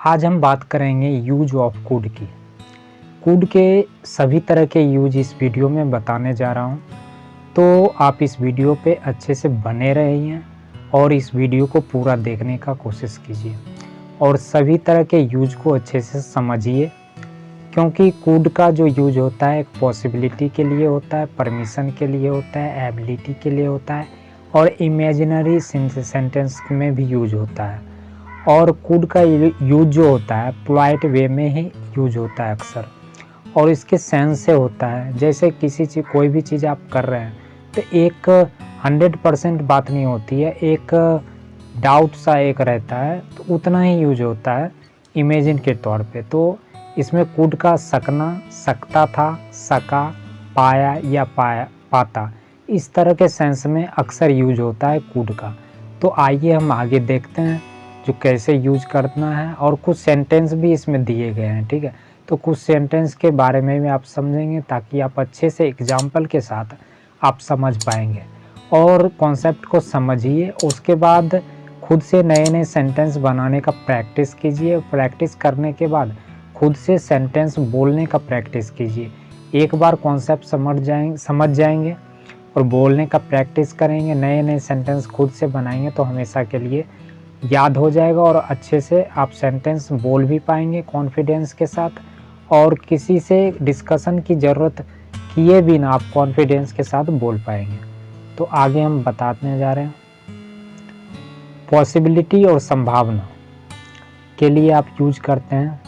आज हम बात करेंगे यूज ऑफ कुड की। कुड के सभी तरह के यूज इस वीडियो में बताने जा रहा हूँ, तो आप इस वीडियो पे अच्छे से बने रहिए और इस वीडियो को पूरा देखने का कोशिश कीजिए और सभी तरह के यूज को अच्छे से समझिए, क्योंकि कुड का जो यूज होता है एक पॉसिबिलिटी के लिए होता है, परमिशन के लिए होता है, एबिलिटी के लिए होता है और इमेजिनरी सेंटेंस में भी यूज होता है। और कुड का यूज जो होता है पोलाइट वे में ही यूज होता है अक्सर, और इसके सेंस से होता है। जैसे किसी चीज़ कोई भी चीज़ आप कर रहे हैं तो एक 100% बात नहीं होती है, एक डाउट सा एक रहता है, तो उतना ही यूज होता है इमेजिन के तौर पे। तो इसमें कुड का सकना, सकता था, सका, पाया या पाता, इस तरह के सेंस में अक्सर यूज होता है कुड का। तो आइए हम आगे देखते हैं जो कैसे यूज करना है, और कुछ सेंटेंस भी इसमें दिए गए हैं, ठीक है। तो कुछ सेंटेंस के बारे में भी आप समझेंगे ताकि आप अच्छे से एग्जाम्पल के साथ आप समझ पाएंगे। और कॉन्सेप्ट को समझिए, उसके बाद खुद से नए नए सेंटेंस बनाने का प्रैक्टिस कीजिए। प्रैक्टिस करने के बाद खुद से सेंटेंस बोलने का प्रैक्टिस कीजिए। एक बार कॉन्सेप्ट समझ जाएंगे और बोलने का प्रैक्टिस करेंगे, नए नए सेंटेंस खुद से बनाएंगे तो हमेशा के लिए याद हो जाएगा और अच्छे से आप सेंटेंस बोल भी पाएंगे कॉन्फिडेंस के साथ, और किसी से डिस्कशन की ज़रूरत किए भी ना आप कॉन्फिडेंस के साथ बोल पाएंगे। तो आगे हम बताने जा रहे हैं। पॉसिबिलिटी और संभावना के लिए आप यूज करते हैं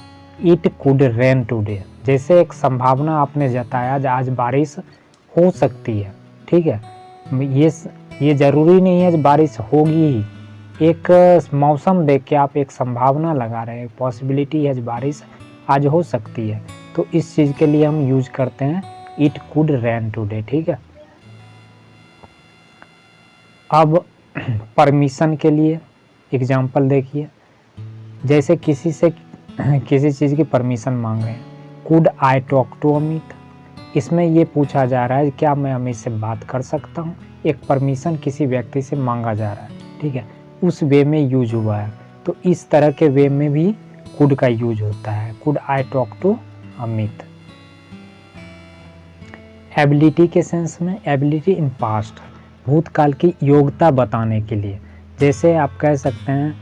इट कुड रेन टुडे। जैसे एक संभावना आपने जताया आज बारिश हो सकती है, ठीक है। ये ज़रूरी नहीं है बारिश होगी ही, एक मौसम देख के आप एक संभावना लगा रहे हैं, पॉसिबिलिटी है बारिश आज हो सकती है, तो इस चीज़ के लिए हम यूज करते हैं इट कुड रेन टुडे, ठीक है। अब परमिशन के लिए एग्जांपल देखिए। जैसे किसी से किसी चीज़ की परमिशन मांग रहे हैं, could I talk to Amit. इसमें ये पूछा जा रहा है क्या मैं अमित से बात कर सकता हूँ। एक परमिशन किसी व्यक्ति से मांगा जा रहा है, ठीक है, उस वे में यूज हुआ है। तो इस तरह के वे में भी कुड का यूज होता है, could I talk to Amit. Ability के सेंस में, एबिलिटी इन पास्ट, भूतकाल की योग्यता बताने के लिए। जैसे आप कह सकते हैं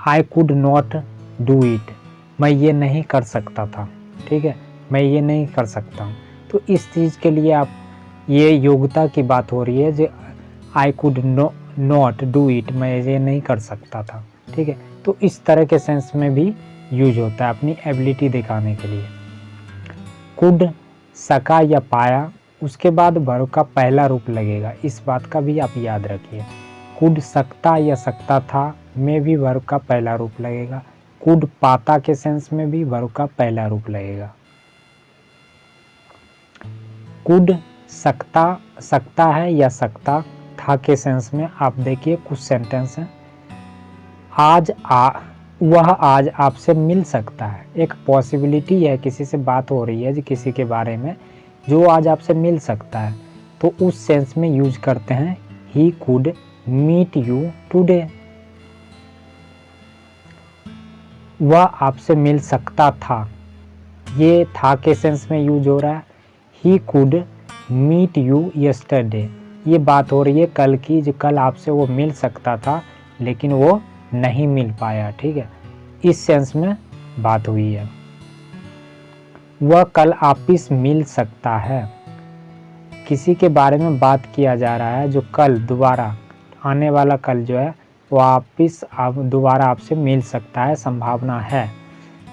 I could not do it, मैं ये नहीं कर सकता था, ठीक है, मैं ये नहीं कर सकता हूँ। तो इस चीज़ के लिए आप, ये योग्यता की बात हो रही है, जो I could not do it, मैं ये नहीं कर सकता था, ठीक है। तो इस तरह के सेंस में भी यूज होता है अपनी एबिलिटी दिखाने के लिए। कुड, सका या पाया, उसके बाद वर्ब का पहला रूप लगेगा, इस बात का भी आप याद रखिए। कुड सकता या सकता था में भी वर्ब का पहला रूप लगेगा। कुड पाता के सेंस में भी वर्ब का पहला रूप लगेगा। कुड सकता है या सकता था के सेंस में आप देखिए कुछ सेंटेंस हैं। वह आज आपसे मिल सकता है, एक पॉसिबिलिटी है, किसी से बात हो रही है जो किसी के बारे में जो आज आपसे मिल सकता है, तो उस सेंस में यूज करते हैं he could meet you today. वह आपसे मिल सकता था, ये था के सेंस में यूज हो रहा है। He could meet you yesterday, ये बात हो रही है कल की, जो कल आपसे वो मिल सकता था लेकिन वो नहीं मिल पाया, ठीक है, इस सेंस में बात हुई है। वह कल वापिस मिल सकता है, किसी के बारे में बात किया जा रहा है जो कल दोबारा आने वाला कल जो है वापिस दोबारा आपसे मिल सकता है, संभावना है।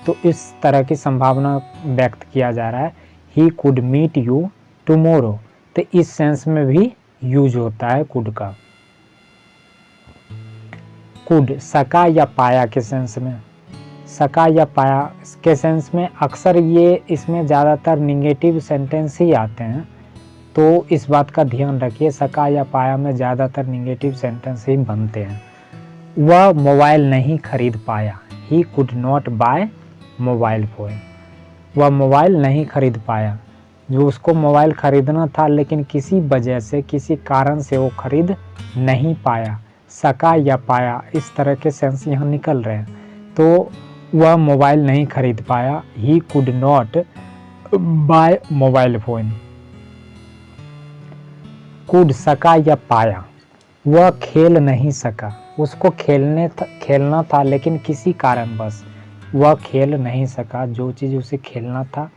तो इस तरह की संभावना व्यक्त किया जा रहा है, he could meet you tomorrow, तो इस सेंस में भी यूज होता है कुड का। कुड सका या पाया के सेंस में, सका या पाया के सेंस में अक्सर ये इसमें ज़्यादातर निगेटिव सेंटेंस ही आते हैं, तो इस बात का ध्यान रखिए। सका या पाया में ज़्यादातर निगेटिव सेंटेंस ही बनते हैं। वह मोबाइल नहीं खरीद पाया, he could not buy mobile phone, वह मोबाइल नहीं खरीद पाया, जो उसको मोबाइल खरीदना था लेकिन किसी वजह से, किसी कारण से वो खरीद नहीं पाया। सका या पाया, इस तरह के सेंस यहाँ निकल रहे हैं। तो वह मोबाइल नहीं खरीद पाया। He could not buy mobile phone. कूद सका या पाया, वह खेल नहीं सका। उसको खेलना था लेकिन किसी कारणवश वह खेल नहीं सका। जो चीज़ उसे खेलना था,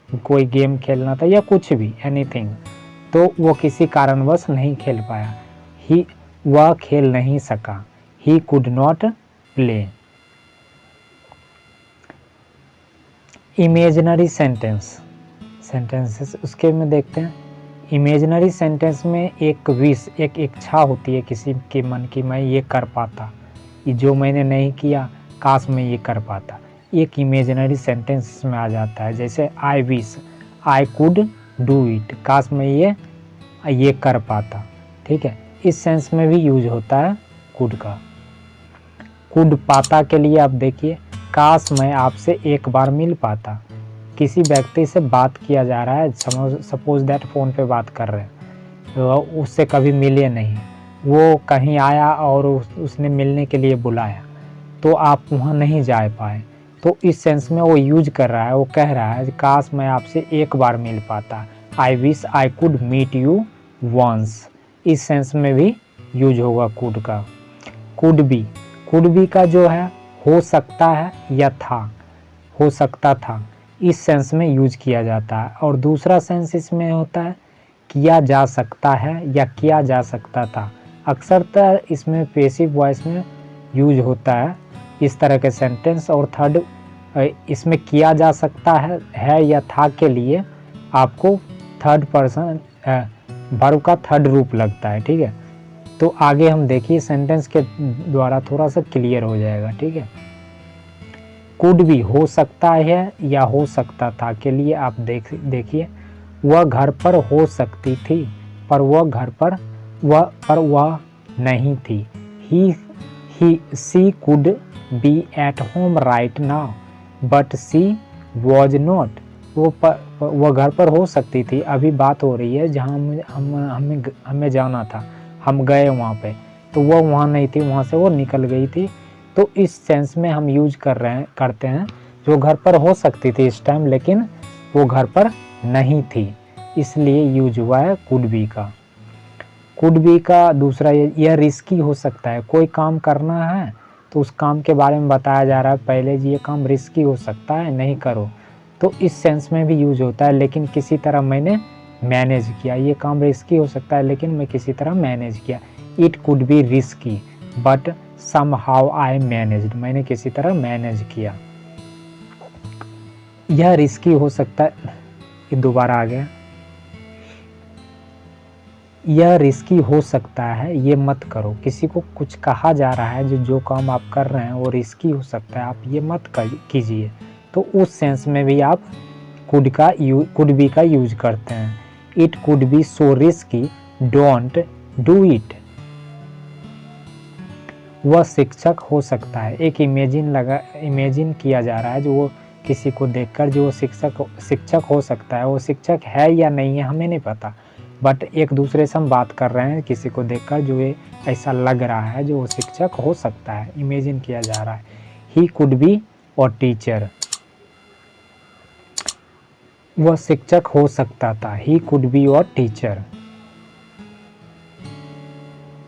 कोई गेम खेलना था या कुछ भी, एनीथिंग, तो वो किसी कारणवश नहीं खेल पाया। ही वह खेल नहीं सका। ही could not play. Imaginary sentences उसके में देखते हैं। इमेजिनरी सेंटेंस में एक विश, एक इच्छा होती है किसी के मन की, मैं ये कर पाता, ये जो मैंने नहीं किया काश मैं ये कर पाता। एक इमेजिनरी सेंटेंस में आ जाता है, जैसे आई wish I could do it, काश मैं ये कर पाता। ठीक है, इस सेंस में भी यूज होता है कुड का। कुड पाता के लिए आप देखिए, काश मैं आपसे एक बार मिल पाता। किसी व्यक्ति से बात किया जा रहा है, सपोज दैट फ़ोन पे बात कर रहे हैं, तो उससे कभी मिले नहीं, वो कहीं आया और उसने मिलने के लिए बुलाया, तो आप वहाँ नहीं जा पाए, तो इस सेंस में वो यूज कर रहा है, वो कह रहा है काश मैं आपसे एक बार मिल पाता। I wish I could meet you once, इस सेंस में भी यूज होगा कुड का। कुड बी का जो है हो सकता है या था, हो सकता था, इस सेंस में यूज किया जाता है। और दूसरा सेंस इसमें होता है किया जा सकता है या किया जा सकता था। अक्सरतर इसमें पैसिव वॉइस में यूज होता है इस तरह के सेंटेंस। और थर्ड, इसमें किया जा सकता है या था के लिए आपको थर्ड पर्सन वर्ब का थर्ड रूप लगता है। ठीक है, तो आगे हम देखिए सेंटेंस के द्वारा थोड़ा सा क्लियर हो जाएगा। ठीक है, कुड भी हो सकता है या हो सकता था के लिए आप देखिए, वह घर पर हो सकती थी पर वह नहीं थी। She could be at home right now but she was not. वो घर पर हो सकती थी, अभी बात हो रही है जहाँ हमें जाना था, हम गए वहाँ पे, तो वो वहाँ नहीं थी, वहाँ से वो निकल गई थी। तो इस सेंस में हम यूज करते हैं जो घर पर हो सकती थी इस टाइम, लेकिन वो घर पर नहीं थी, इसलिए यूज हुआ है कुड बी का। कुड बी का दूसरा, यह रिस्की हो सकता है। कोई काम करना है तो उस काम के बारे में बताया जा रहा है पहले, जी ये काम रिस्की हो सकता है, नहीं करो, तो इस सेंस में भी यूज होता है। लेकिन किसी तरह मैंने मैनेज किया, ये काम रिस्की हो सकता है लेकिन मैं किसी तरह मैनेज किया। It could be risky but somehow I managed, मैंने किसी तरह मैनेज किया। यह रिस्की हो सकता है, ये दोबारा आ गया, यह रिस्की हो सकता है, ये मत करो। किसी को कुछ कहा जा रहा है, जो काम आप कर रहे हैं वो रिस्की हो सकता है, आप ये मत कीजिए, तो उस सेंस में भी आप कुड बी का यूज करते हैं। It could be so risky don't do it. वह शिक्षक हो सकता है, एक इमेजिन किया जा रहा है जो वो किसी को देखकर जो शिक्षक हो सकता है। वो शिक्षक है या नहीं है हमें नहीं पता, बट एक दूसरे से हम बात कर रहे हैं किसी को देखकर जो ये ऐसा लग रहा है जो वो शिक्षक हो सकता है, इमेजिन किया जा रहा है। ही कुड बी और टीचर, वह शिक्षक हो सकता था। ही कुड बी और टीचर।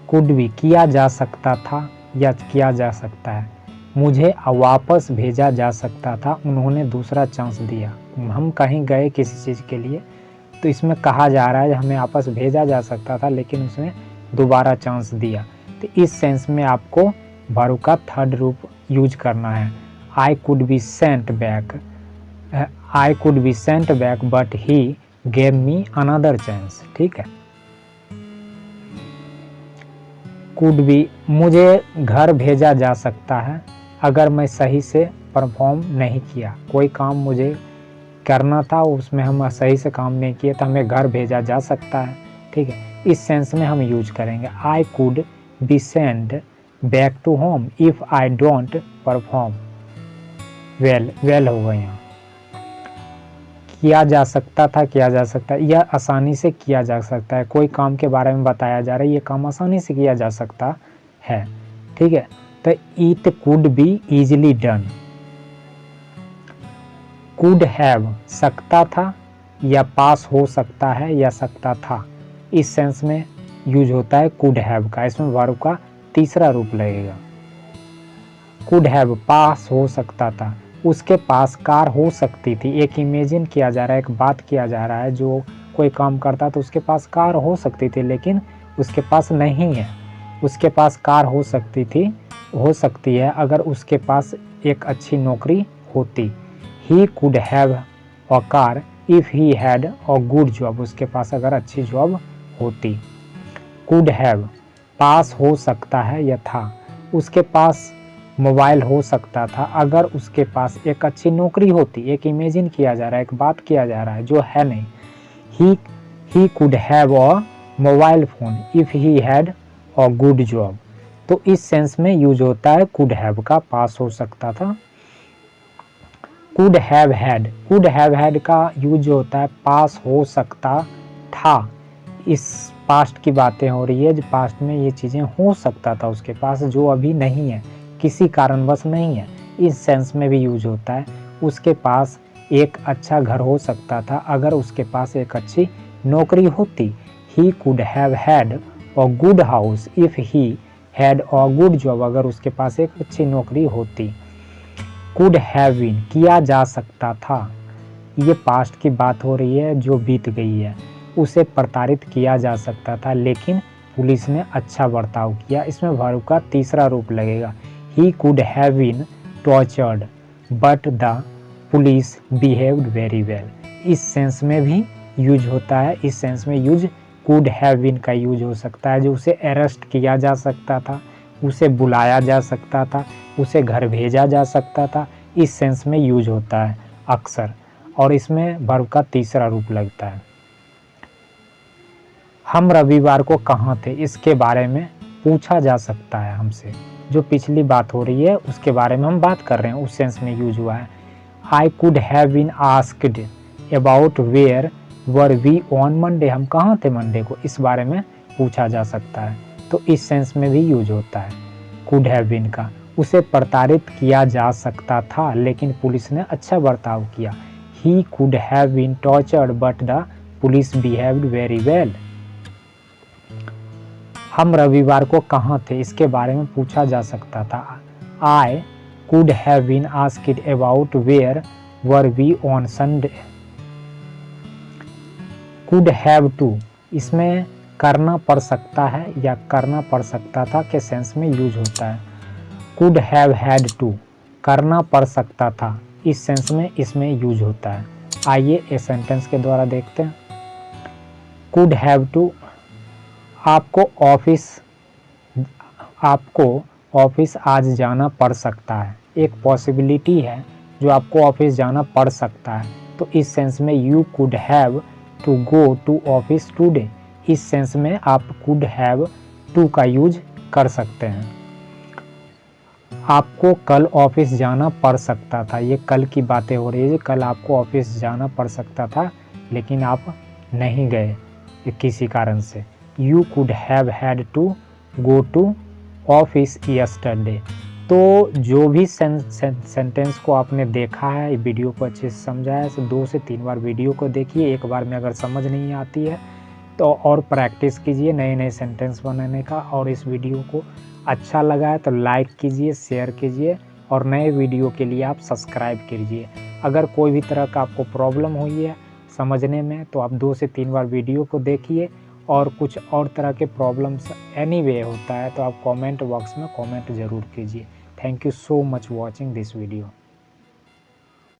कुड बी किया जा सकता था या किया जा सकता है। मुझे वापस भेजा जा सकता था, उन्होंने दूसरा चांस दिया। हम कहीं गए किसी चीज़ के लिए, तो इसमें कहा जा रहा है हमें वापस भेजा जा सकता था लेकिन उसने दोबारा चांस दिया। तो इस सेंस में आपको वर्ब का थर्ड रूप यूज करना है। I could be sent back but he gave me another chance. ठीक है, कुड बी, मुझे घर भेजा जा सकता है अगर मैं सही से परफॉर्म नहीं किया। कोई काम मुझे करना था, उसमें हम सही से काम नहीं किए तो हमें घर भेजा जा सकता है। ठीक है, इस सेंस में हम यूज करेंगे। I could be send back to home if I don't perform well होगा यहाँ। किया जा सकता था, किया जा सकता है, यह आसानी से किया जा सकता है। कोई काम के बारे में बताया जा रहा है, ये काम आसानी से किया जा सकता है। ठीक है, तो it could be easily done, could have सकता था या पास हो सकता है या सकता था, इस सेंस में यूज होता है कुड हैव का। इसमें वर्ब का तीसरा रूप लगेगा। कुड हैव पास हो सकता था, उसके पास कार हो सकती थी। एक इमेजिन किया जा रहा है, एक बात किया जा रहा है, जो कोई काम करता तो उसके पास कार हो सकती थी लेकिन उसके पास नहीं है। उसके पास कार हो सकती है अगर उसके पास एक अच्छी नौकरी होती। ही could have a car if he had a good job, उसके पास अगर अच्छी जॉब होती। कुड हैव पास हो सकता है या था, उसके पास मोबाइल हो सकता था अगर उसके पास एक अच्छी नौकरी होती। एक इमेजिन किया जा रहा है, एक बात किया जा रहा है जो है नहीं। ही could have a mobile phone if he had a good job, तो इस सेंस में यूज होता है कुड हैव का, पास हो सकता था। कुड हैव हैड का यूज होता है पास हो सकता था। इस पास्ट की बातें हो रही है, जो पास्ट में ये चीज़ें हो सकता था उसके पास, जो अभी नहीं है, किसी कारणवश नहीं है। इस सेंस में भी यूज होता है। उसके पास एक अच्छा घर हो सकता था अगर उसके पास एक अच्छी नौकरी होती। ही could have had a good house if he had a good job, अगर उसके पास एक अच्छी नौकरी होती। कुड हैव बीन किया जा सकता था, ये पास्ट की बात हो रही है जो बीत गई है। उसे प्रताड़ित किया जा सकता था लेकिन पुलिस ने अच्छा बर्ताव किया। इसमें वर्ब का तीसरा रूप लगेगा। He could have been tortured but the police behaved very well, इस सेंस में भी यूज होता है। इस सेंस में यूज कुड हैव बीन का यूज हो सकता है, जो उसे अरेस्ट किया जा सकता था, उसे बुलाया जा सकता था, उसे घर भेजा जा सकता था। इस सेंस में यूज होता है अक्सर, और इसमें वर्ब का तीसरा रूप लगता है। हम रविवार को कहाँ थे, इसके बारे में पूछा जा सकता है हमसे। जो पिछली बात हो रही है उसके बारे में हम बात कर रहे हैं, उस सेंस में यूज हुआ है। I could have been asked about where were we on Monday, हम कहाँ थे मंडे को, इस बारे में पूछा जा सकता है, तो इस सेंस में भी यूज होता है कुड हैव बीन का। उसे प्रताड़ित किया जा सकता था लेकिन पुलिस ने अच्छा बर्ताव किया। He could have been tortured but the police behaved very well. हम रविवार को कहाँ थे, इसके बारे में पूछा जा सकता था। I could have been asked about where were we on Sunday. Could have to, इसमें करना पड़ सकता है या करना पड़ सकता था के सेंस में यूज होता है। कुड हैव हैड टू, करना पड़ सकता था, इस सेंस में इसमें यूज होता है। आइए इस सेंटेंस के द्वारा देखते हैं। कुड हैव टू, आपको ऑफिस आज जाना पड़ सकता है, एक पॉसिबिलिटी है जो आपको ऑफिस जाना पड़ सकता है, तो इस सेंस में you could have to go to office today, इस सेंस में आप कुड हैव टू का यूज कर सकते हैं। आपको कल ऑफिस जाना पड़ सकता था, ये कल की बातें हो रही है, कल आपको ऑफिस जाना पड़ सकता था लेकिन आप नहीं गए किसी कारण से। You could have had to go to office yesterday. तो जो भी सेंटेंस को आपने देखा है, वीडियो को अच्छे से समझा है, तो 2 से 3 बार वीडियो को देखिए। एक बार में अगर समझ नहीं आती है तो और प्रैक्टिस कीजिए नए नए सेंटेंस बनाने का। और इस वीडियो को अच्छा लगा है तो लाइक कीजिए, शेयर कीजिए, और नए वीडियो के लिए आप सब्सक्राइब कीजिए। अगर कोई भी तरह का आपको प्रॉब्लम हुई है समझने में तो आप 2 से 3 बार वीडियो को देखिए। और कुछ और तरह के प्रॉब्लम्स एनीवे होता है तो आप कमेंट बॉक्स में कमेंट ज़रूर कीजिए। Thank you so much watching this video.